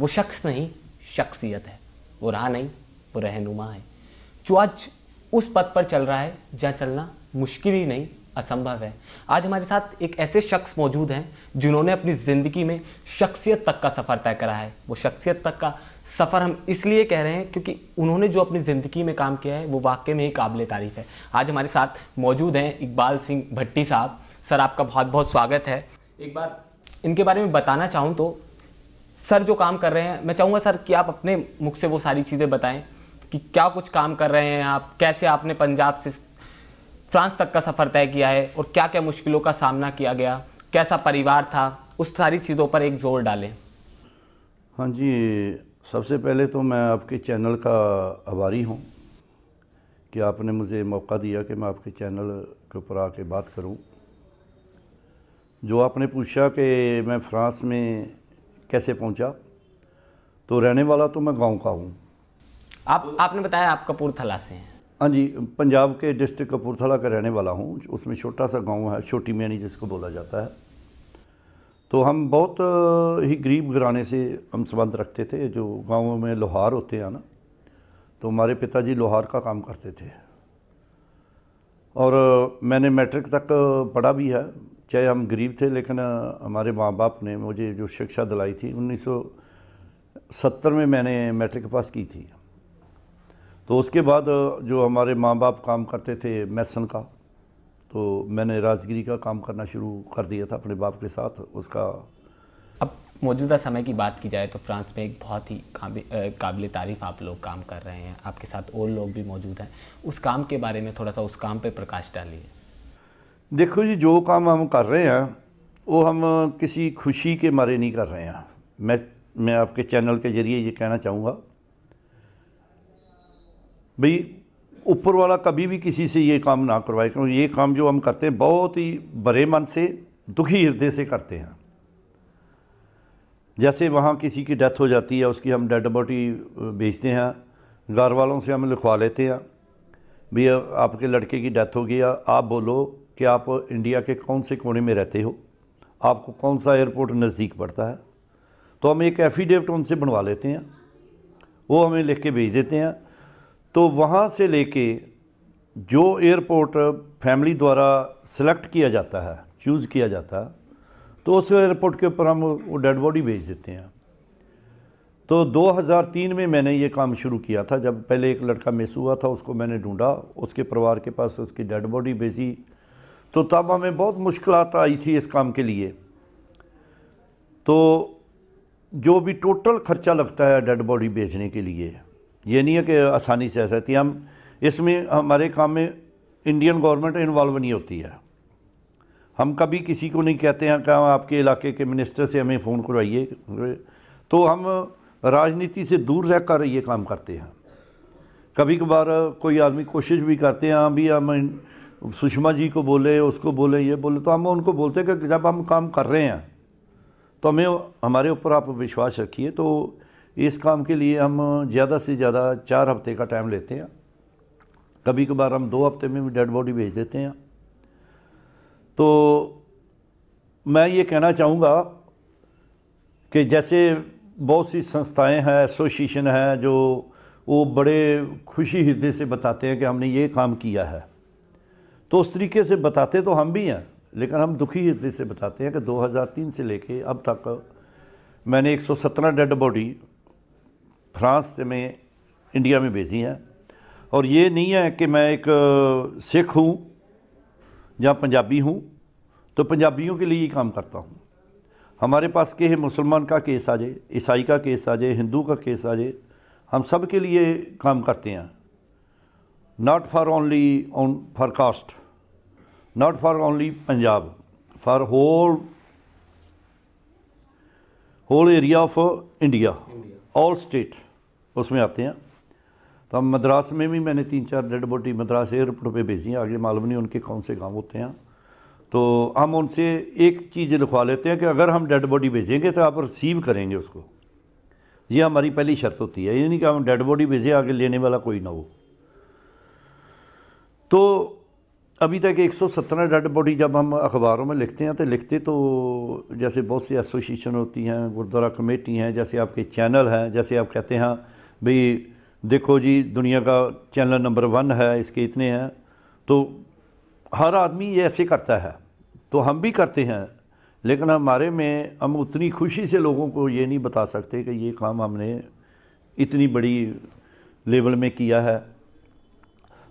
वो शख्स नहीं, शख्सियत है। वो राह नहीं, वो रहनुमा है, जो आज उस पथ पर चल रहा है जहाँ चलना मुश्किल ही नहीं, असंभव है। आज हमारे साथ एक ऐसे शख्स मौजूद हैं जिन्होंने अपनी ज़िंदगी में शख्सियत तक का सफ़र तय करा है। वो शख्सियत तक का सफ़र हम इसलिए कह रहे हैं क्योंकि उन्होंने जो अपनी ज़िंदगी में काम किया है वो वाकई में ही काबिल तारीफ़ है। आज हमारे साथ मौजूद हैं इकबाल सिंह भट्टी साहब। सर, आपका बहुत बहुत स्वागत है। एक बार इनके बारे में बताना चाहूँ तो सर जो काम कर रहे हैं, मैं चाहूँगा सर कि आप अपने मुख से वो सारी चीज़ें बताएं कि क्या कुछ काम कर रहे हैं आप, कैसे आपने पंजाब से फ्रांस तक का सफ़र तय किया है और क्या क्या मुश्किलों का सामना किया गया, कैसा परिवार था, उस सारी चीज़ों पर एक जोर डालें। हाँ जी, सबसे पहले तो मैं आपके चैनल का आभारी हूँ कि आपने मुझे मौका दिया कि मैं आपके चैनल के ऊपर आके बात करूँ। जो आपने पूछा कि मैं फ्रांस में कैसे पहुँचा, तो रहने वाला तो मैं गांव का हूँ। आपने बताया आप कपूरथला से हैं। हाँ जी, पंजाब के डिस्ट्रिक्ट कपूरथला का रहने वाला हूँ। उसमें छोटा सा गांव है, छोटी मैनी जिसको बोला जाता है। तो हम बहुत ही गरीब घराने से हम संबंध रखते थे। जो गाँव में लोहार होते हैं ना, तो हमारे पिताजी लोहार का काम करते थे और मैंने मैट्रिक तक पढ़ा भी है। चाहे हम गरीब थे लेकिन हमारे माँ बाप ने मुझे जो शिक्षा दिलाई थी, 1970 में मैंने मैट्रिक पास की थी। तो उसके बाद जो हमारे माँ बाप काम करते थे मैसन का, तो मैंने राजगिरी का काम करना शुरू कर दिया था अपने बाप के साथ। उसका अब मौजूदा समय की बात की जाए तो फ्रांस में एक बहुत ही काबिल तारीफ़ आप लोग काम कर रहे हैं, आपके साथ और लोग भी मौजूद हैं। उस काम के बारे में थोड़ा सा उस काम पे प्रकाश डालिए। देखो जी, जो काम हम कर रहे हैं वो हम किसी खुशी के मारे नहीं कर रहे हैं। मैं आपके चैनल के ज़रिए ये कहना चाहूँगा भाई, ऊपर वाला कभी भी किसी से ये काम ना करवाए, क्योंकि ये काम जो हम करते हैं बहुत ही भरे मन से, दुखी हृदय से करते हैं। जैसे वहाँ किसी की डेथ हो जाती है, उसकी हम डेड बॉडी भेजते हैं, घर वालों से हम लिखवा लेते हैं भैया आपके लड़के की डेथ हो गई, आप बोलो कि आप इंडिया के कौन से कोने में रहते हो, आपको कौन सा एयरपोर्ट नज़दीक पड़ता है। तो हम एक एफिडेविट उनसे बनवा लेते हैं, वो हमें लिख के भेज देते हैं। तो वहाँ से लेके जो एयरपोर्ट फैमिली द्वारा सेलेक्ट किया जाता है, चूज़ किया जाता है, तो उस एयरपोर्ट के ऊपर हम वो डेड बॉडी भेज देते हैं। तो 2003 में मैंने ये काम शुरू किया था। जब पहले एक लड़का मिस हुआ था, उसको मैंने ढूंढा, उसके परिवार के पास उसकी डेड बॉडी भेजी। तो तब हमें बहुत मुश्किलात आई थी इस काम के लिए। तो जो भी टोटल ख़र्चा लगता है डेड बॉडी भेजने के लिए, ये नहीं है कि आसानी से ऐसा थी। हम इसमें हमारे काम में इंडियन गवर्नमेंट इन्वॉल्व नहीं होती है। हम कभी किसी को नहीं कहते हैं कि आपके इलाके के मिनिस्टर से हमें फ़ोन करवाइए। तो हम राजनीति से दूर रहकर ये काम करते हैं। कभी कभार कोई आदमी कोशिश भी करते हैं, हाँ भी हम सुषमा जी को बोले, उसको बोले, ये बोले, तो हम उनको बोलते हैं कि जब हम काम कर रहे हैं तो हमें हमारे ऊपर आप विश्वास रखिए। तो इस काम के लिए हम ज़्यादा से ज़्यादा 4 हफ्ते का टाइम लेते हैं। कभी कभार हम 2 हफ्ते में भी डेड बॉडी भेज देते हैं। तो मैं ये कहना चाहूँगा कि जैसे बहुत सी संस्थाएं हैं, एसोसिएशन हैं, जो वो बड़े खुशी हृदय से बताते हैं कि हमने ये काम किया है, तो उस तरीके से बताते तो हम भी हैं, लेकिन हम दुखी हृदय से बताते हैं कि 2003 से लेके अब तक मैंने 117 डेड बॉडी फ्रांस से मैं इंडिया में भेजी हैं। और ये नहीं है कि मैं एक सिख हूँ या पंजाबी हूँ तो पंजाबियों के लिए ही काम करता हूँ। हमारे पास के मुसलमान का केस आ जाए, ईसाई का केस आ जाए, हिंदू का केस आ जाए, हम सब के लिए काम करते हैं। Not for only for caste, not for only Punjab, for whole area of India, all state उसमें आते हैं। तो हम मद्रास में भी मैंने 3-4 डेड बॉडी मद्रास एयरपोर्ट पे भेजी हैं। आगे मालूम नहीं उनके कौन से गांव होते हैं। तो हम उनसे एक चीज़ लिखवा लेते हैं कि अगर हम डेड बॉडी भेजेंगे तो आप रिसीव करेंगे उसको। ये हमारी पहली शर्त होती है। ये नहीं कि हम डेड बॉडी भेजें, आगे लेने वाला कोई ना हो। तो अभी तक 117 डेड बॉडी जब हम अखबारों में लिखते हैं तो लिखते तो जैसे बहुत सी एसोसिएशन होती हैं, गुरुद्वारा कमेटी हैं, जैसे आपके चैनल हैं, जैसे आप कहते हैं भाई देखो जी दुनिया का चैनल नंबर 1 है, इसके इतने हैं, तो हर आदमी ये ऐसे करता है, तो हम भी करते हैं, लेकिन हमारे में हम उतनी खुशी से लोगों को ये नहीं बता सकते कि ये काम हमने इतनी बड़ी लेवल में किया है।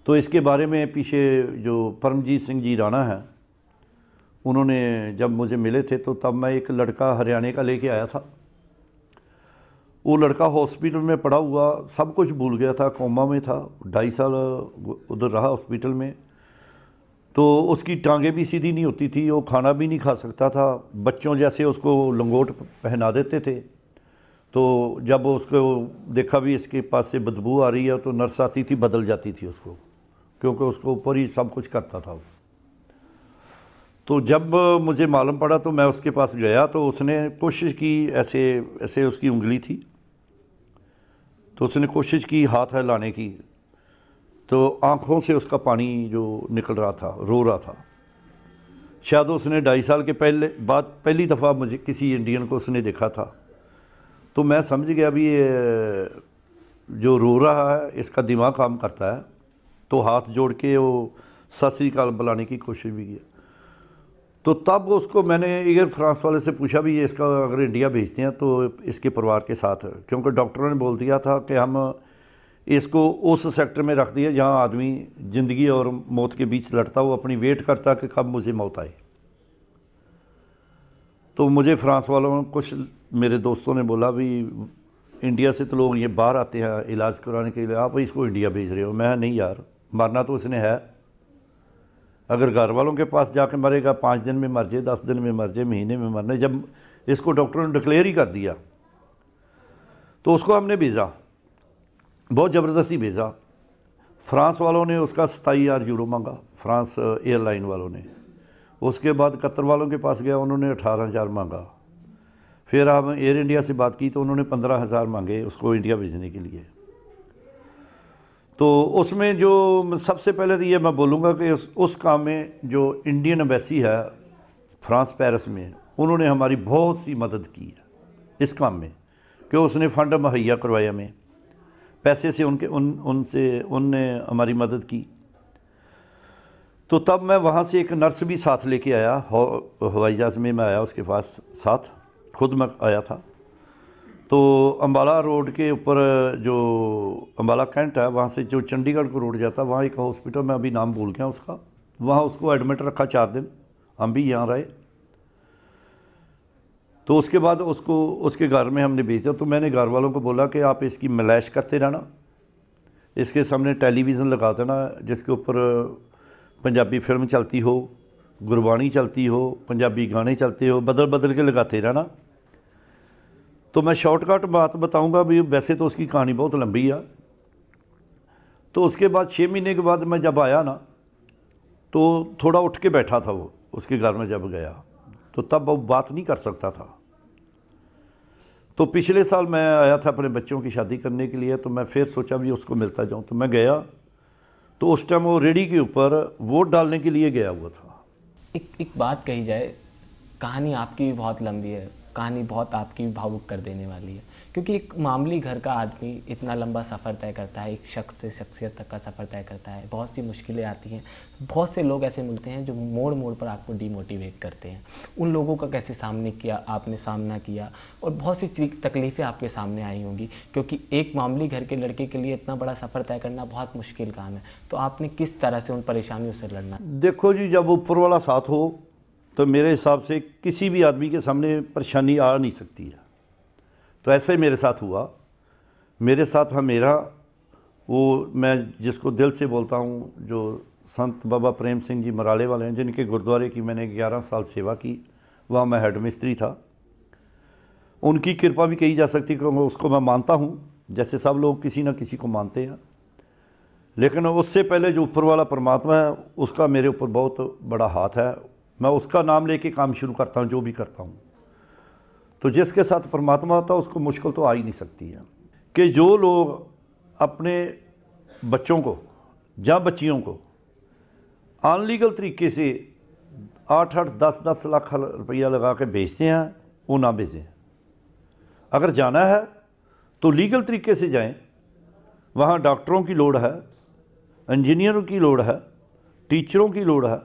तो इसके बारे में पीछे जो परमजीत सिंह जी राणा हैं, उन्होंने जब मुझे मिले थे तो तब मैं एक लड़का हरियाणा का लेके आया था। वो लड़का हॉस्पिटल में पड़ा हुआ, सब कुछ भूल गया था, कोमा में था, 2.5 साल उधर रहा हॉस्पिटल में। तो उसकी टांगें भी सीधी नहीं होती थी, वो खाना भी नहीं खा सकता था, बच्चों जैसे उसको लंगोट पहना देते थे। तो जब उसको देखा भी इसके पास से बदबू आ रही है तो नर्स आती थी, बदल जाती थी उसको, क्योंकि उसको ऊपर ही सब कुछ करता था वो। तो जब मुझे मालूम पड़ा तो मैं उसके पास गया, तो उसने कोशिश की, ऐसे ऐसे उसकी उंगली थी, तो उसने कोशिश की हाथ हिलाने की, तो आँखों से उसका पानी जो निकल रहा था, रो रहा था। शायद उसने 2.5 साल के पहली दफ़ा मुझे किसी इंडियन को उसने देखा था। तो मैं समझ गया भी ये जो रो रहा है इसका दिमाग काम करता है। तो हाथ जोड़ के वो सत श्री अकाल बुलाने की कोशिश भी की। तो तब उसको मैंने एयर फ्रांस वाले से पूछा भी ये इसका अगर इंडिया भेजते हैं तो इसके परिवार के साथ, क्योंकि डॉक्टरों ने बोल दिया था कि हम इसको उस सेक्टर में रख दिया जहाँ आदमी ज़िंदगी और मौत के बीच लड़ता, वो अपनी वेट करता कि कब मुझे मौत आए। तो मुझे फ्रांस वालों कुछ मेरे दोस्तों ने बोला भी इंडिया से तो लोग ये बाहर आते हैं इलाज कराने के लिए, आप इसको इंडिया भेज रहे हो। मैं नहीं यार, मरना तो उसने है, अगर घर वालों के पास जाके मरेगा 5 दिन में मर जाए, 10 दिन में मर जाए, महीने में मरना, जब इसको डॉक्टरों ने डिक्लेयर ही कर दिया तो उसको हमने भेजा, बहुत ज़बरदस्ती भेजा। फ्रांस वालों ने उसका 27,000 यूरो मांगा, फ्रांस एयरलाइन वालों ने। उसके बाद कतर वालों के पास गया, उन्होंने 18,000 मांगा। फिर हम एयर इंडिया से बात की तो उन्होंने 15,000 मांगे उसको इंडिया भेजने के लिए। तो उसमें जो सबसे पहले तो ये मैं बोलूँगा कि उस काम में जो इंडियन एम्बेसी है फ्रांस पेरिस में, उन्होंने हमारी बहुत सी मदद की है इस काम में, कि उसने फ़ंड मुहैया करवाया, हमें पैसे से उनने हमारी मदद की। तो तब मैं वहाँ से एक नर्स भी साथ लेके आया, हवाई जहाज़ में मैं आया उसके पास साथ, खुद मैं आया था। तो अम्बाला रोड के ऊपर जो अम्बाला कैंट है, वहाँ से जो चंडीगढ़ को रोड जाता है, वहाँ एक हॉस्पिटल, मैं अभी नाम भूल गया उसका, वहाँ उसको एडमिट रखा 4 दिन, हम भी यहाँ रहे। तो उसके बाद उसको उसके घर में हमने भेज दिया। तो मैंने घर वालों को बोला कि आप इसकी मलैश करते रहना, इसके सामने टेलीविज़न लगा देना जिसके ऊपर पंजाबी फिल्म चलती हो, गुरबाणी चलती हो, पंजाबी गाने चलते हो, बदल बदल के लगाते रहना। तो मैं शॉर्टकट बात बताऊंगा भी, वैसे तो उसकी कहानी बहुत लंबी है। तो उसके बाद 6 महीने के बाद मैं जब आया ना, तो थोड़ा उठ के बैठा था वो, उसके घर में जब गया तो तब वो बात नहीं कर सकता था। तो पिछले साल मैं आया था अपने बच्चों की शादी करने के लिए, तो मैं फिर सोचा भी उसको मिलता जाऊं। तो मैं गया तो उस टाइम वो रेडी के ऊपर वोट डालने के लिए गया हुआ था। एक बात कही जाए, कहानी आपकी भी बहुत लंबी है, कहानी बहुत आपकी भी भावुक कर देने वाली है, क्योंकि एक मामूली घर का आदमी इतना लंबा सफ़र तय करता है, एक शख्स से शख्सियत तक का सफ़र तय करता है। बहुत सी मुश्किलें आती हैं, बहुत से लोग ऐसे मिलते हैं जो मोड़ मोड़ पर आपको डीमोटिवेट करते हैं। उन लोगों का कैसे आपने सामना किया, और बहुत सी तकलीफ़ें आपके सामने आई होंगी, क्योंकि एक मामूली घर के लड़के के लिए इतना बड़ा सफ़र तय करना बहुत मुश्किल काम है। तो आपने किस तरह से उन परेशानियों से लड़ना? देखो जी, जब ऊपर वाला साथ हो तो मेरे हिसाब से किसी भी आदमी के सामने परेशानी आ नहीं सकती है। तो ऐसा ही मेरे साथ हुआ। मेरे साथ मेरा वो, मैं जिसको दिल से बोलता हूँ, जो संत बाबा प्रेम सिंह जी मराले वाले हैं, जिनके गुरुद्वारे की मैंने 11 साल सेवा की, वहाँ मैं हेड मिस्त्री था। उनकी कृपा भी कही जा सकती है, उसको मैं मानता हूँ, जैसे सब लोग किसी न किसी को मानते हैं। लेकिन उससे पहले जो ऊपर वाला परमात्मा है, उसका मेरे ऊपर बहुत बड़ा हाथ है। मैं उसका नाम लेके काम शुरू करता हूँ, जो भी करता हूँ। तो जिसके साथ परमात्मा होता है उसको मुश्किल तो आ ही नहीं सकती है। कि जो लोग अपने बच्चों को या बच्चियों को अनलीगल तरीके से 8-8, 10-10 लाख रुपया लगा के बेचते हैं, वो ना बेचें। अगर जाना है तो लीगल तरीके से जाएं। वहाँ डॉक्टरों की लोड़ है, इंजीनियरों की लोड़ है, टीचरों की लोड़ है,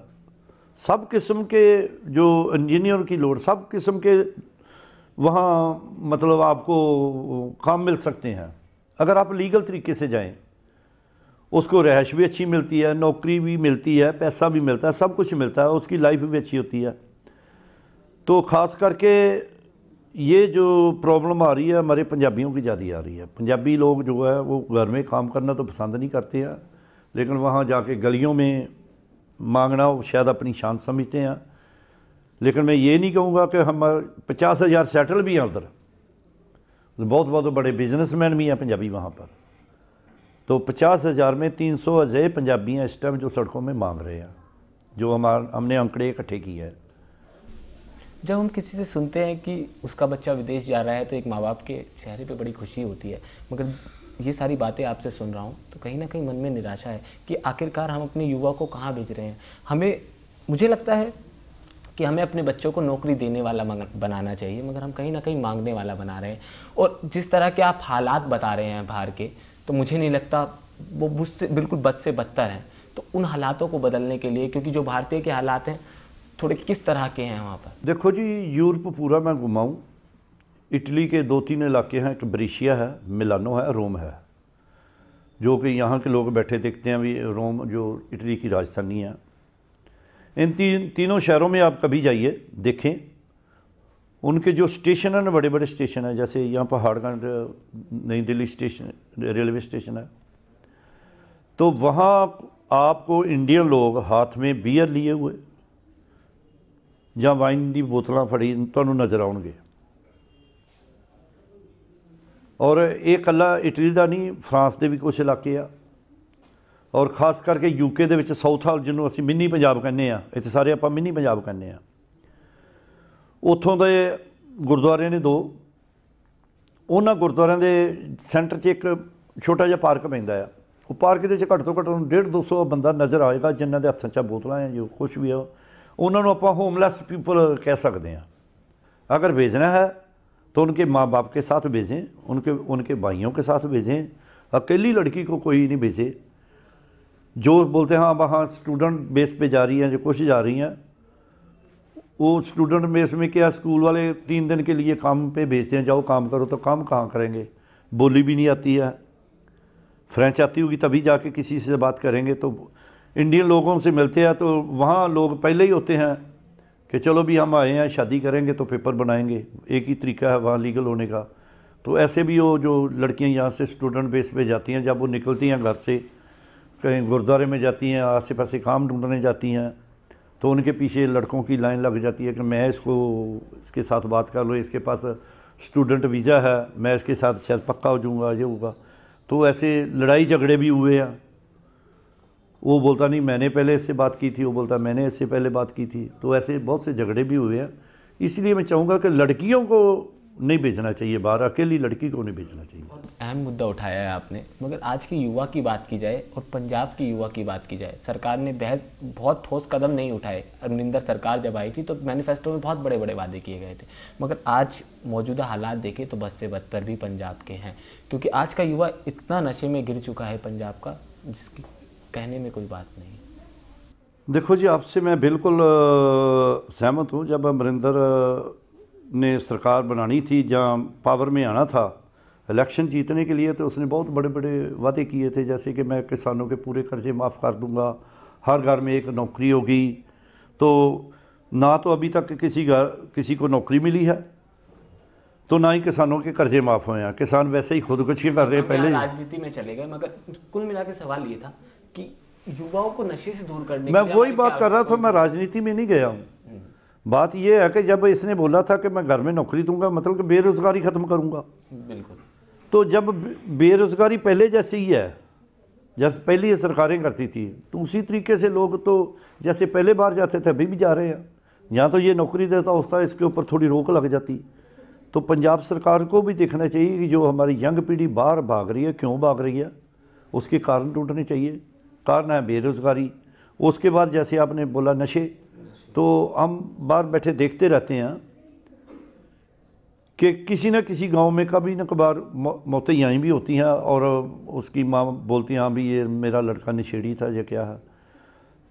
सब किस्म के जो इंजीनियर की लोड़, सब किस्म के वहाँ मतलब आपको काम मिल सकते हैं अगर आप लीगल तरीके से जाएं। उसको रहायश भी अच्छी मिलती है, नौकरी भी मिलती है, पैसा भी मिलता है, सब कुछ मिलता है, उसकी लाइफ भी अच्छी होती है। तो ख़ास करके ये जो प्रॉब्लम आ रही है हमारे पंजाबियों की ज़्यादा आ रही है। पंजाबी लोग जो है वो घर में काम करना तो पसंद नहीं करते हैं, लेकिन वहाँ जाके गलियों में मांगना वो शायद अपनी शान समझते हैं। लेकिन मैं ये नहीं कहूँगा कि हम 50,000 सेटल भी हैं उधर, बहुत बहुत बड़े बिजनेसमैन भी हैं पंजाबी वहाँ पर। तो 50,000 में 300 अजय पंजाबी हैं इस टाइम जो सड़कों में मांग रहे हैं, जो हमने आंकड़े इकट्ठे किए हैं। जब हम किसी से सुनते हैं कि उसका बच्चा विदेश जा रहा है तो एक माँ बाप के चेहरे पे बड़ी खुशी होती है, मगर ये सारी बातें आपसे सुन रहा हूँ तो कहीं ना कहीं मन में निराशा है कि आखिरकार हम अपने युवा को कहाँ भेज रहे हैं। मुझे लगता है कि हमें अपने बच्चों को नौकरी देने वाला बनाना चाहिए, मगर हम कहीं ना कहीं मांगने वाला बना रहे हैं। और जिस तरह के आप हालात बता रहे हैं बाहर के, तो मुझे नहीं लगता वो मुझसे बिल्कुल बद से बदतर हैं। तो उन हालातों को बदलने के लिए, क्योंकि जो भारतीय के हालात हैं थोड़े किस तरह के हैं वहाँ पर? देखो जी, यूरोप पूरा मैं घुमाऊँ, इटली के 2-3 इलाके हैं, एक ब्रेशिया है, मिलानो है, रोम है, जो कि यहाँ के लोग बैठे देखते हैं भी रोम जो इटली की राजधानी है। इन तीनों शहरों में आप कभी जाइए, देखें उनके जो स्टेशन हैं, बड़े बड़े स्टेशन हैं, जैसे यहाँ पहाड़गंज नई दिल्ली स्टेशन रेलवे स्टेशन है, तो वहाँ आपको इंडियन लोग हाथ में बीयर लिए हुए या वाइन की बोतल फड़ी तुहानू नज़र आउणगे। और ये कला इटली का नहीं, फ्रांस के भी कुछ इलाके आ, और खास करके यूके दे विच साउथ हाल जिन्होंने असीं मिनी पंजाब कहने आ, इत्थे सारे आपां मिनी पंजाब कहने आ, उत्थों दे गुरुद्वारे ने 2, उन्हां गुरुद्वारिਆਂ दे सेंटर 'च एक छोटा जिहा पार्क पैंदा आ। वो पार्क दे घੱਟ ਤੋਂ ਘੱਟ 150-200 बंदा नज़र आएगा जिन्हां दे हत्थां 'च बोतलां हैं, जो कुछ भी है उन्हां नूं आपां होमलैस पीपल कह सकते हैं। अगर भेजना है तो उनके माँ बाप के साथ भेजें, उनके भाइयों के साथ भेजें, अकेली लड़की को कोई नहीं भेजे। जो बोलते हैं हाँ वहाँ स्टूडेंट बेस पे जा रही हैं, जो कुछ जा रही हैं, वो स्टूडेंट बेस में क्या, स्कूल वाले 3 दिन के लिए काम पे भेजते हैं, जाओ काम करो, तो काम कहाँ करेंगे? बोली भी नहीं आती है, फ्रेंच आती होगी तभी जाके किसी से बात करेंगे। तो इंडियन लोगों से मिलते हैं तो वहाँ लोग पहले ही होते हैं कि चलो भी हम आए हैं, शादी करेंगे तो पेपर बनाएंगे, एक ही तरीका है वहाँ लीगल होने का। तो ऐसे भी वो जो लड़कियाँ यहाँ से स्टूडेंट बेस पे जाती हैं, जब वो निकलती हैं घर से, कहीं गुरुद्वारे में जाती हैं, आसे पासे काम ढूंढने जाती हैं, तो उनके पीछे लड़कों की लाइन लग जाती है कि मैं इसके साथ बात कर लो, इसके पास स्टूडेंट वीज़ा है, मैं इसके साथ शायद पक्का हो जाऊँगा, ये होगा। तो ऐसे लड़ाई झगड़े भी हुए हैं। वो बोलता नहीं मैंने पहले इससे बात की थी, वो बोलता मैंने इससे पहले बात की थी। तो ऐसे बहुत से झगड़े भी हुए हैं। इसलिए मैं चाहूँगा कि लड़कियों को नहीं भेजना चाहिए बाहर, अकेली लड़की को नहीं भेजना चाहिए। अहम मुद्दा उठाया है आपने, मगर आज की युवा की बात की जाए और पंजाब की युवा की बात की जाए, सरकार ने बहुत ठोस कदम नहीं उठाए। अमरिंदर सरकार जब आई थी तो मैनिफेस्टो में बहुत बड़े बड़े वादे किए गए थे, मगर आज मौजूदा हालात देखें तो बद से बदतर भी पंजाब के हैं, क्योंकि आज का युवा इतना नशे में गिर चुका है पंजाब का, जिसकी कहने में कोई बात नहीं। देखो जी, आपसे मैं बिल्कुल सहमत हूँ। जब अमरिंदर ने सरकार बनानी थी, जहाँ पावर में आना था इलेक्शन जीतने के लिए, तो उसने बहुत बड़े बड़े वादे किए थे, जैसे कि मैं किसानों के पूरे कर्जे माफ़ कर दूंगा, हर घर में एक नौकरी होगी। तो ना तो अभी तक किसी को नौकरी मिली है, तो ना ही किसानों के कर्जे माफ़ हुए हैं। किसान वैसे ही खुदकुशी कर रहे हैं। पहले राजनीति में चले गए, मगर कुल मिला के सवाल ये था कि युवाओं को नशे से दूर करने, मैं वही बात कर रहा था, मैं राजनीति में नहीं गया हूँ। बात यह है कि जब इसने बोला था कि मैं घर में नौकरी दूंगा, मतलब कि बेरोज़गारी ख़त्म करूंगा। बिल्कुल। तो जब बेरोज़गारी पहले जैसी ही है, जब पहली ये सरकारें करती थी, तो उसी तरीके से लोग तो जैसे पहले बाहर जाते थे अभी भी जा रहे हैं। यहाँ तो ये नौकरी देता होता, इसके ऊपर थोड़ी रोक लग जाती। तो पंजाब सरकार को भी देखना चाहिए कि जो हमारी यंग पीढ़ी बाहर भाग रही है, क्यों भाग रही है, उसके कारण ढूंढने चाहिए। कारण है बेरोज़गारी, उसके बाद जैसे आपने बोला नशे, तो हम बाहर बैठे देखते रहते हैं कि किसी न किसी गांव में कभी न कभार मौतें यहीं भी होती हैं, और उसकी माँ बोलती हैं हाँ भी ये मेरा लड़का नशेड़ी था, ये क्या है।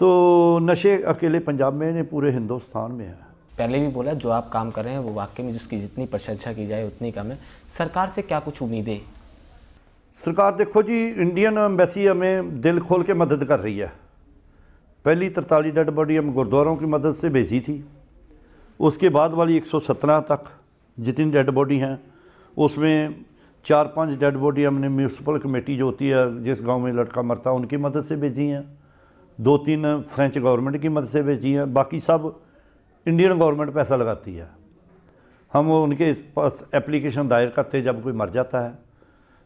तो नशे अकेले पंजाब में नहीं, पूरे हिंदुस्तान में है। पहले भी बोला, जो आप काम कर रहे हैं वो वाकई में जिसकी जितनी प्रशंसा की जाए उतनी कम है। सरकार से क्या कुछ उम्मीदें? सरकार देखो जी, इंडियन एम्बेसी हमें दिल खोल के मदद कर रही है। पहली 43 डेड बॉडी हम गुरुद्वारों की मदद से भेजी थी। उसके बाद वाली 117 तक जितनी डेड बॉडी हैं, उसमें 4-5 डेड बॉडी हमने म्यूनसिपल कमेटी जो होती है, जिस गांव में लड़का मरता है उनकी मदद से भेजी हैं। 2-3 फ्रेंच गवर्नमेंट की मदद से भेजी हैं। बाकी सब इंडियन गवर्नमेंट पैसा लगाती है। हम उनके पास एप्लीकेशन दायर करते हैं जब कोई मर जाता है।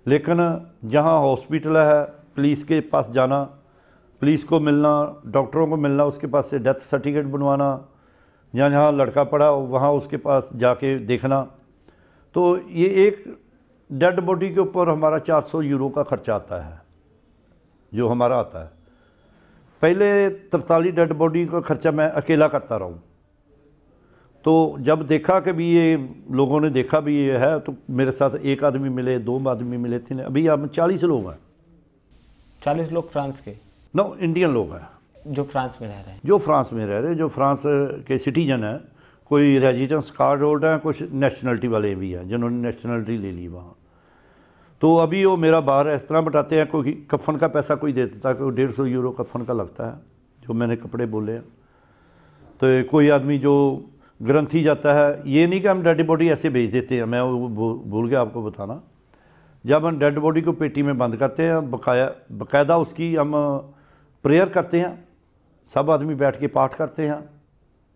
लेकिन जहाँ हॉस्पिटल है, पुलिस के पास जाना, पुलिस को मिलना, डॉक्टरों को मिलना, उसके पास से डेथ सर्टिफिकेट बनवाना, या जहाँ लड़का पड़ा वहाँ उसके पास जाके देखना, तो ये एक डेड बॉडी के ऊपर हमारा 400 यूरो का खर्चा आता है जो हमारा आता है। पहले 43 डेड बॉडी का खर्चा मैं अकेला करता रहा हूँ। तो जब देखा कि भी ये लोगों ने देखा भी ये है, तो मेरे साथ एक आदमी मिले, 2 आदमी मिले, 3, अभी हम 40 लोग हैं। 40 लोग फ्रांस के? नो, इंडियन लोग हैं जो फ्रांस में रह रहे हैं। जो फ्रांस में रह रहे हैं, जो फ्रांस के सिटीजन हैं। कोई रेजिडेंस कार्ड होल्डर हैं, कुछ नेशनलिटी वाले भी हैं जिन्होंने नेशनलिटी ले ली वहाँ। तो अभी वो मेरा बाहर इस तरह बटाते हैं, कोई कफन का पैसा कोई दे देता है, कोई 150 यूरो कफन का लगता है, जो मैंने कपड़े बोले हैं। तो कोई आदमी जो ग्रंथी जाता है, ये नहीं कि हम डेड बॉडी ऐसे भेज देते हैं, मैं वो भूल गया आपको बताना। जब हम डेड बॉडी को पेटी में बंद करते हैं, बाकायदा उसकी हम प्रेयर करते हैं, सब आदमी बैठ के पाठ करते हैं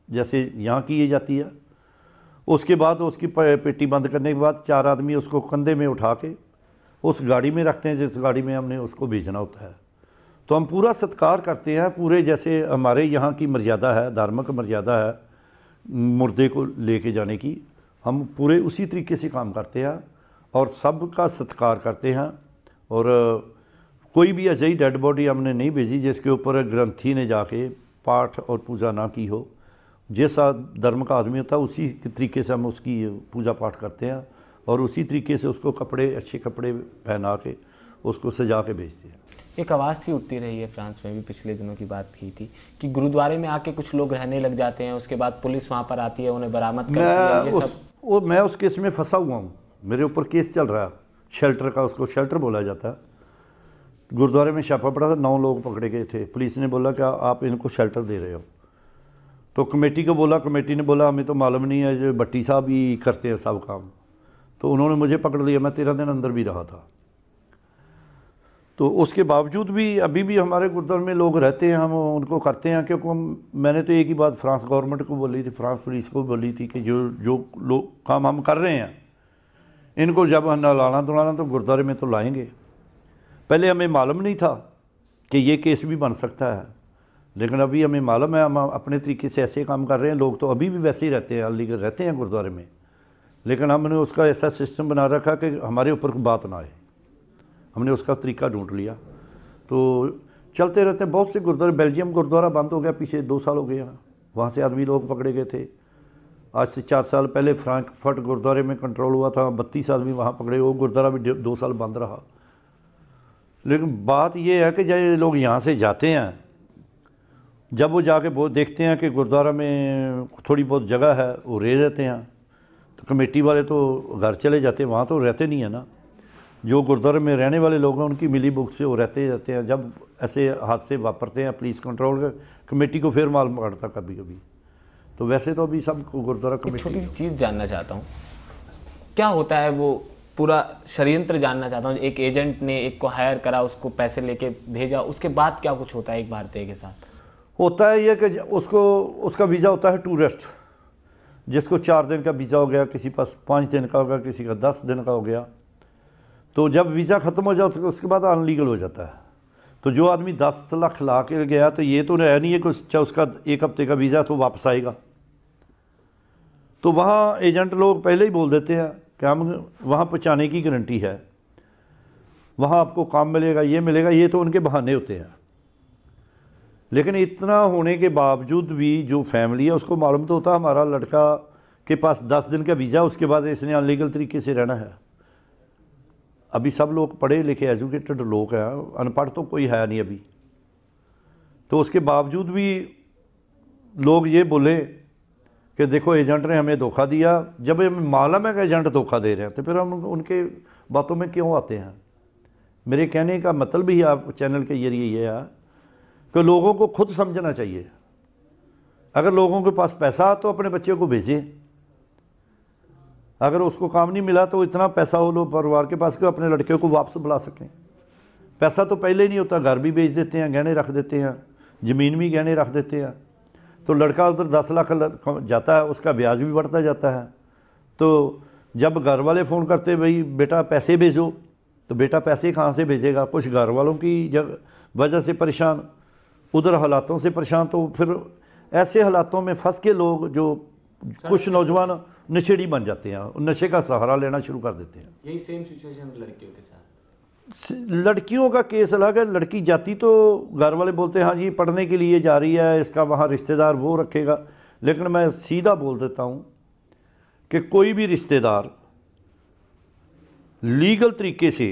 जैसे यहाँ की जाती है। उसके बाद उसकी पेटी बंद करने के बाद 4 आदमी उसको कंधे में उठा के उस गाड़ी में रखते हैं जिस गाड़ी में हमने उसको भेजना होता है। तो हम पूरा सत्कार करते हैं, पूरे जैसे हमारे यहाँ की मर्यादा है, धार्मिक मर्यादा है मुर्दे को लेके जाने की, हम पूरे उसी तरीके से काम करते हैं और सबका सत्कार करते हैं। और कोई भी ऐसी डेड बॉडी हमने नहीं भेजी जिसके ऊपर ग्रंथी ने जाके पाठ और पूजा ना की हो। जैसा धर्म का आदमी होता है उसी तरीके से हम उसकी पूजा पाठ करते हैं और उसी तरीके से उसको कपड़े, अच्छे कपड़े पहना के उसको सजा के भेजते हैं। एक आवाज़ सी उठती रही है फ्रांस में भी, पिछले दिनों की बात की थी कि गुरुद्वारे में आके कुछ लोग रहने लग जाते हैं, उसके बाद पुलिस वहाँ पर आती है, उन्हें बरामद करती है। मैं उस केस में फंसा हुआ हूँ, मेरे ऊपर केस चल रहा है शेल्टर का, उसको शेल्टर बोला जाता है। गुरुद्वारे में छापा पड़ा था, 9 लोग पकड़े गए थे। पुलिस ने बोला कि आप इनको शेल्टर दे रहे हो, तो कमेटी को बोला, कमेटी ने बोला हमें तो मालूम नहीं है, जो भट्टी साहब ही करते हैं सब काम। तो उन्होंने मुझे पकड़ लिया, मैं 13 दिन अंदर भी रहा था। तो उसके बावजूद भी अभी भी हमारे गुरुद्वारे में लोग रहते हैं, हम उनको करते हैं, क्योंकि मैंने तो एक ही बात फ्रांस गवर्नमेंट को बोली थी, फ्रांस पुलिस को बोली थी कि जो लोग काम हम कर रहे हैं इनको जब नहलाना धुलाना तो गुरुद्वारे में तो लाएंगे। पहले हमें मालूम नहीं था कि ये केस भी बन सकता है, लेकिन अभी हमें मालूम है, हम अपने तरीके से ऐसे काम कर रहे हैं। लोग तो अभी भी वैसे ही रहते हैं, अलीगढ़ रहते हैं गुरुद्वारे में, लेकिन हमने उसका ऐसा सिस्टम बना रखा कि हमारे ऊपर कोई बात ना आए। हमने उसका तरीका ढूंढ लिया, तो चलते रहते हैं। बहुत से गुरुद्वारे, बेल्जियम गुरुद्वारा बंद हो गया पीछे 2 साल हो गए, वहाँ से आदमी लोग पकड़े गए थे। आज से 4 साल पहले फ्रैंकफर्ट गुरुद्वारे में कंट्रोल हुआ था, 32 आदमी वहाँ पकड़े, वो गुरुद्वारा भी 2 साल बंद रहा। लेकिन बात ये है कि जब लोग यहाँ से जाते हैं, जब वो जाके वो देखते हैं कि गुरुद्वारा में थोड़ी बहुत जगह है, वो रह जाते हैं, तो कमेटी वाले तो घर चले जाते हैं, वहाँ तो रहते नहीं है ना। जो गुरुद्वारे में रहने वाले लोग हैं उनकी मिली भुगत से वो रहते जाते हैं। जब ऐसे हादसे वापरते हैं, पुलिस कंट्रोल कमेटी को फिर मालूम पड़ता कभी कभी। तो वैसे तो अभी सब गुरुद्वारा कमेटी। छोटी सी चीज़ जानना चाहता हूँ, क्या होता है वो पूरा षड्यंत्र जानना चाहता हूँ। एक एजेंट ने एक को हायर करा, उसको पैसे लेके भेजा, उसके बाद क्या कुछ होता है एक भारतीय के साथ? होता है ये कि उसका वीज़ा होता है टूरिस्ट, जिसको 4 दिन का वीज़ा हो गया, किसी पास 5 दिन का होगा, किसी का 10 दिन का हो गया। तो जब वीज़ा ख़त्म हो जाता है उसके बाद अनलीगल हो जाता है। तो जो आदमी 10 लाख ला के गया, तो ये तो है नहीं है कि चाहे उसका 1 हफ्ते का वीज़ा तो वापस आएगा। तो वहाँ एजेंट लोग पहले ही बोल देते हैं कि हम वहाँ पहुँचाने की गारंटी है, वहाँ आपको काम मिलेगा, ये मिलेगा। ये तो उनके बहाने होते हैं। लेकिन इतना होने के बावजूद भी जो फैमिली है उसको मालूम तो होता हमारा लड़का के पास 10 दिन का वीज़ा, उसके बाद इसने अनलीगल तरीके से रहना है। अभी सब लोग पढ़े लिखे एजुकेटेड लोग हैं, अनपढ़ तो कोई है नहीं अभी। तो उसके बावजूद भी लोग ये बोले कि देखो एजेंट ने हमें धोखा दिया। जब हमें मालूम है कि एजेंट धोखा दे रहे हैं तो फिर हम उनके बातों में क्यों आते हैं। मेरे कहने का मतलब भी आप चैनल के जरिए ये है कि लोगों को खुद समझना चाहिए। अगर लोगों के पास पैसा तो अपने बच्चे को भेजें, अगर उसको काम नहीं मिला तो इतना पैसा हो लो परिवार के पास कि अपने लड़के को वापस बुला सकें। पैसा तो पहले ही नहीं होता, घर भी बेच देते हैं, गहने रख देते हैं, ज़मीन भी गहने रख देते हैं। तो लड़का उधर 10 लाख जाता है, उसका ब्याज भी बढ़ता जाता है। तो जब घर वाले फ़ोन करते भाई बेटा पैसे भेजो, तो बेटा पैसे कहाँ से भेजेगा। कुछ घर वालों की वजह से परेशान, उधर हालातों से परेशान। तो फिर ऐसे हालातों में फंस के लोग, जो कुछ नौजवान नशेड़ी बन जाते हैं, नशे का सहारा लेना शुरू कर देते हैं। यही सेम सिचुएशन लड़कियों के साथ। लड़कियों का केस अलग है। लड़की जाती तो घर वाले बोलते हैं हाँ जी पढ़ने के लिए जा रही है, इसका वहाँ रिश्तेदार वो रखेगा। लेकिन मैं सीधा बोल देता हूँ कि कोई भी रिश्तेदार लीगल तरीके से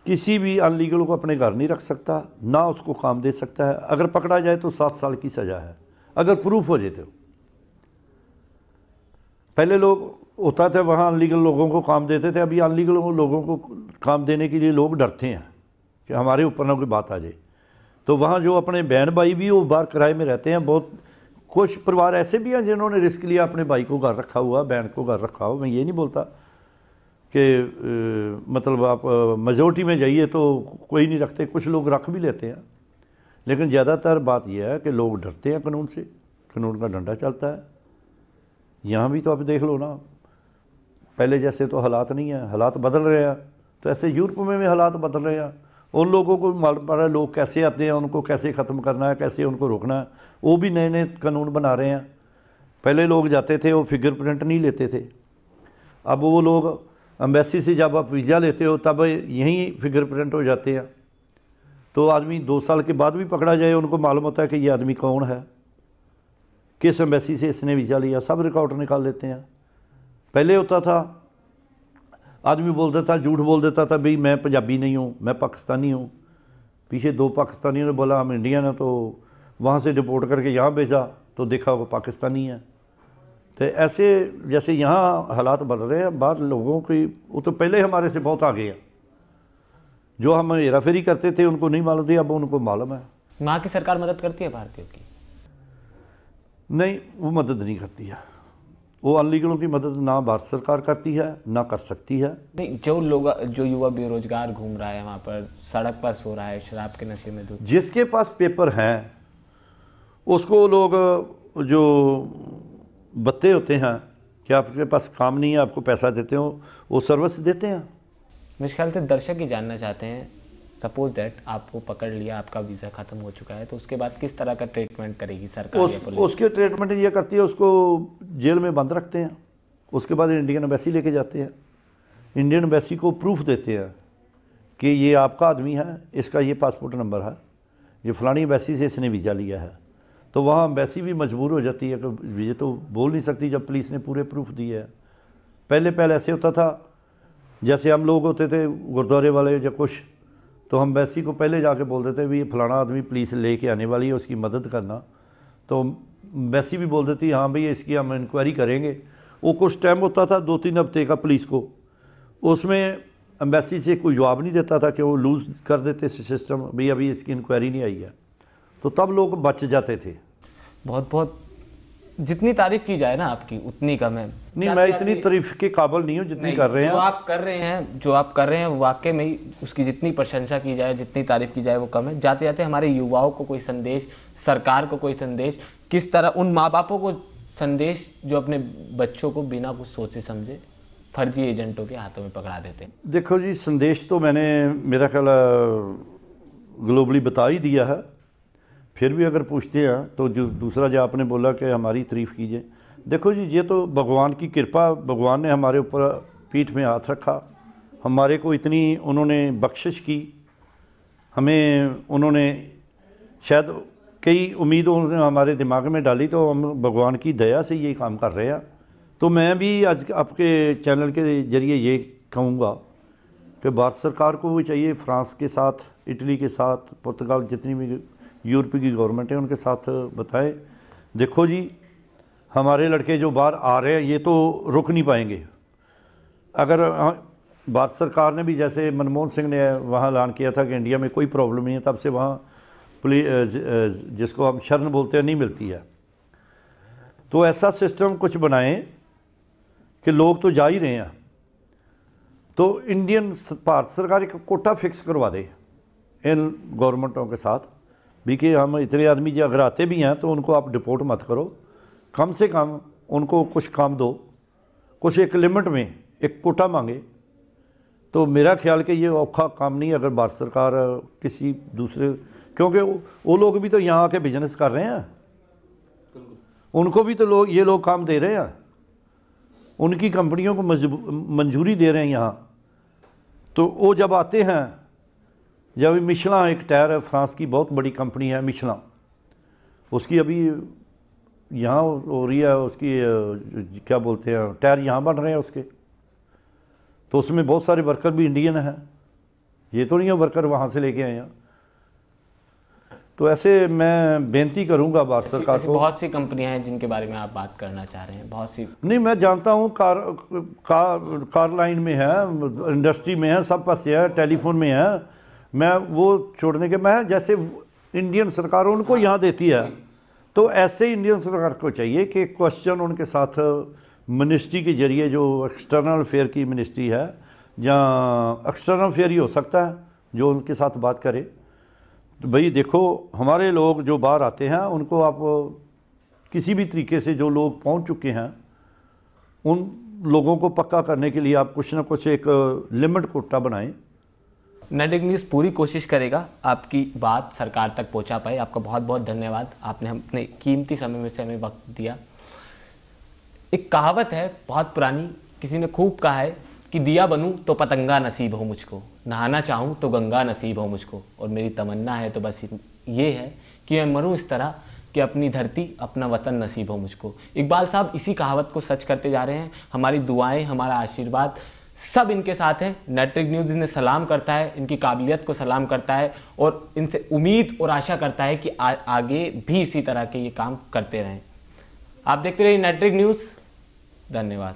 किसी भी अनलीगल को अपने घर नहीं रख सकता, ना उसको काम दे सकता है। अगर पकड़ा जाए तो 7 साल की सज़ा है, अगर प्रूफ हो जाए तो। पहले लोग होता था वहाँ अनलीगल लोगों को काम देते थे, अभी अनलीगल लोगों को काम देने के लिए लोग डरते हैं कि हमारे ऊपर ना कोई बात आ जाए। तो वहाँ जो अपने बहन भाई भी वो बाहर किराए में रहते हैं। बहुत कुछ परिवार ऐसे भी हैं जिन्होंने रिस्क लिया, अपने भाई को घर रखा हुआ, बहन को घर रखा हुआ। मैं ये नहीं बोलता कि मतलब आप मेजोरिटी में जाइए तो कोई नहीं रखते, कुछ लोग रख भी लेते हैं। लेकिन ज़्यादातर बात यह है कि लोग डरते हैं कानून से, कानून का डंडा चलता है। यहाँ भी तो आप देख लो ना, पहले जैसे तो हालात नहीं है, हालात बदल रहे हैं। तो ऐसे यूरोप में भी हालात बदल रहे हैं। उन लोगों को मालूम पड़ रहा है लोग कैसे आते हैं, उनको कैसे ख़त्म करना है, कैसे उनको रोकना है। वो भी नए नए कानून बना रहे हैं। पहले लोग जाते थे वो फिंगरप्रिंट नहीं लेते थे, अब वो लोग एम्बेसी से जब आप वीज़ा लेते हो तब यहीं फिंगरप्रिंट हो जाते हैं। तो आदमी 2 साल के बाद भी पकड़ा जाए, उनको मालूम होता है कि ये आदमी कौन है, किस एम्बेसी से इसने वीज़ा लिया, सब रिकॉर्ड निकाल लेते हैं। पहले होता था आदमी बोलता था, झूठ बोल देता था भाई मैं पंजाबी नहीं हूँ, मैं पाकिस्तानी हूँ। पीछे 2 पाकिस्तानियों ने बोला हम इंडियन हैं, तो वहाँ से डिपोर्ट करके यहाँ भेजा तो देखा वो पाकिस्तानी है। तो ऐसे जैसे यहाँ हालात बढ़ रहे हैं, बाहर लोगों की वो तो पहले हमारे से बहुत आगे हैं। जो हम हेराफेरी करते थे उनको नहीं मालूम थी, अब उनको मालूम है। वहाँ की सरकार मदद करती है भारतीयों की? नहीं, वो मदद नहीं करती है। वो अनलीगलों की मदद ना भारत सरकार करती है ना कर सकती है। नहीं, जो युवा बेरोजगार घूम रहा है वहाँ पर, सड़क पर सो रहा है, शराब के नशे में डूब, जिसके पास पेपर हैं उसको लोग जो बत्ते होते हैं कि आपके पास काम नहीं है, आपको पैसा देते हो, वो सर्विस देते हैं। मेरे ख्याल से दर्शक ही जानना चाहते हैं, सपोज दैट आपको पकड़ लिया, आपका वीज़ा ख़त्म हो चुका है, तो उसके बाद किस तरह का ट्रीटमेंट करेगी सरकार या पुलिस? उसके ट्रीटमेंट ये करती है, उसको जेल में बंद रखते हैं। उसके बाद इंडियन एम्बेसी लेके जाते हैं। इंडियन एम्बेसी को प्रूफ देते हैं कि ये आपका आदमी है, इसका ये पासपोर्ट नंबर है, ये फ़लानी एम्बेसी से इसने वीज़ा लिया है। तो वहाँ एम्बेसी भी मजबूर हो जाती है कि ये तो बोल नहीं सकती जब पुलिस ने पूरे प्रूफ दिए हैं। पहले ऐसे होता था, जैसे हम लोग होते थे गुरुद्वारे वाले या कुछ, तो हम एम्बेसी को पहले जाके बोल देते भी फलाना आदमी पुलिस लेके आने वाली है, उसकी मदद करना। तो एम्बेसी भी बोल देती हाँ भैया इसकी हम इंक्वायरी करेंगे। वो कुछ टाइम होता था 2-3 हफ्ते का पुलिस को, उसमें एम्बेसी से कोई जवाब नहीं देता था कि वो लूज़ कर देते सिस्टम, भाई अभी इसकी इंक्वायरी नहीं आई है। तो तब लोग बच जाते थे। बहुत जितनी तारीफ की जाए ना आपकी उतनी कम है। नहीं, मैं इतनी तारीफ के काबिल नहीं हूँ जितनी कर रहे हैं। जो आप कर रहे हैं वाकई में उसकी जितनी प्रशंसा की जाए, जितनी तारीफ की जाए वो कम है। जाते जाते हमारे युवाओं को कोई संदेश, सरकार को कोई संदेश, किस तरह उन माँ बापों को संदेश जो अपने बच्चों को बिना कुछ सोचे समझे फर्जी एजेंटों के हाथों में पकड़ा देते हैं? देखो जी, संदेश तो मैंने मेरा ख्याल ग्लोबली बता ही दिया है। फिर भी अगर पूछते हैं तो जो दूसरा जो आपने बोला कि हमारी तारीफ़ कीजिए, देखो जी ये तो भगवान की कृपा, भगवान ने हमारे ऊपर पीठ में हाथ रखा, हमारे को इतनी उन्होंने बख्शिश की, हमें उन्होंने शायद कई उम्मीद उन्होंने हमारे दिमाग में डाली, तो हम भगवान की दया से ये काम कर रहे हैं। तो मैं भी आज आपके चैनल के ज़रिए ये कहूँगा कि भारत सरकार को भी चाहिए फ्रांस के साथ, इटली के साथ, पुर्तगाल, जितनी भी यूरोप की गवर्नमेंट है उनके साथ बताएं, देखो जी हमारे लड़के जो बाहर आ रहे हैं ये तो रुक नहीं पाएंगे। अगर भारत सरकार ने भी, जैसे मनमोहन सिंह ने वहाँ ऐलान किया था कि इंडिया में कोई प्रॉब्लम नहीं है, तब से वहाँ जिसको हम शरण बोलते हैं नहीं मिलती है। तो ऐसा सिस्टम कुछ बनाएं कि लोग तो जा ही रहे हैं, तो भारत सरकार एक कोटा फिक्स करवा दे इन गवर्नमेंटों के साथ भी कि हम इतने आदमी जो अगर आते भी हैं तो उनको आप डिपोर्ट मत करो, कम से कम उनको कुछ काम दो, कुछ एक लिमिट में एक कोटा मांगे। तो मेरा ख्याल कि ये औखा काम नहीं अगर भारत सरकार किसी दूसरे, क्योंकि वो लोग भी तो यहाँ आके बिजनेस कर रहे हैं, उनको भी तो ये लोग काम दे रहे हैं, उनकी कंपनियों को मंजूरी दे रहे हैं यहाँ। तो वो जब आते हैं, जब मिशेलिन एक टायर है, फ्रांस की बहुत बड़ी कंपनी है मिशेलिन, उसकी अभी यहाँ हो रही है, उसकी क्या बोलते हैं टायर यहाँ बन रहे हैं उसके, तो उसमें बहुत सारे वर्कर भी इंडियन हैं, ये तो नहीं है वर्कर वहाँ से लेके आए हैं। तो ऐसे मैं बेनती करूँगा भारत सरकार को। बहुत सी कंपनियां हैं जिनके बारे में आप बात करना चाह रहे हैं, बहुत सी। नहीं, मैं जानता हूँ, कार लाइन में है, इंडस्ट्री में है, सब पास है, टेलीफोन में है। मैं वो छोड़ने के, मैं जैसे इंडियन सरकार उनको यहाँ देती है, तो ऐसे इंडियन सरकार को चाहिए कि क्वेश्चन उनके साथ मिनिस्ट्री के जरिए, जो एक्सटर्नल अफेयर की मिनिस्ट्री है, जहाँ एक्सटर्नल अफेयर ही हो सकता है जो उनके साथ बात करे, तो भाई देखो हमारे लोग जो बाहर आते हैं उनको आप किसी भी तरीके से, जो लोग पहुंच चुके हैं उन लोगों को पक्का करने के लिए आप कुछ ना कुछ एक लिमिट कोटा बनाएं। नेटिव न्यूज़ पूरी कोशिश करेगा आपकी बात सरकार तक पहुंचा पाए। आपका बहुत बहुत धन्यवाद, आपने अपने कीमती समय में से हमें वक्त दिया। एक कहावत है बहुत पुरानी, किसी ने खूब कहा है कि दिया बनूं तो पतंगा नसीब हो मुझको, नहाना चाहूँ तो गंगा नसीब हो मुझको, और मेरी तमन्ना है तो बस ये है कि मैं मरूं इस तरह कि अपनी धरती अपना वतन नसीब हो मुझको। इकबाल साहब इसी कहावत को सच करते जा रहे हैं। हमारी दुआएं, हमारा आशीर्वाद सब इनके साथ है। नेट्रिक न्यूज़ इन्हें सलाम करता है, इनकी काबिलियत को सलाम करता है और इनसे उम्मीद और आशा करता है कि आगे भी इसी तरह के ये काम करते रहें। आप देखते रहिए नेट्रिक न्यूज़। धन्यवाद।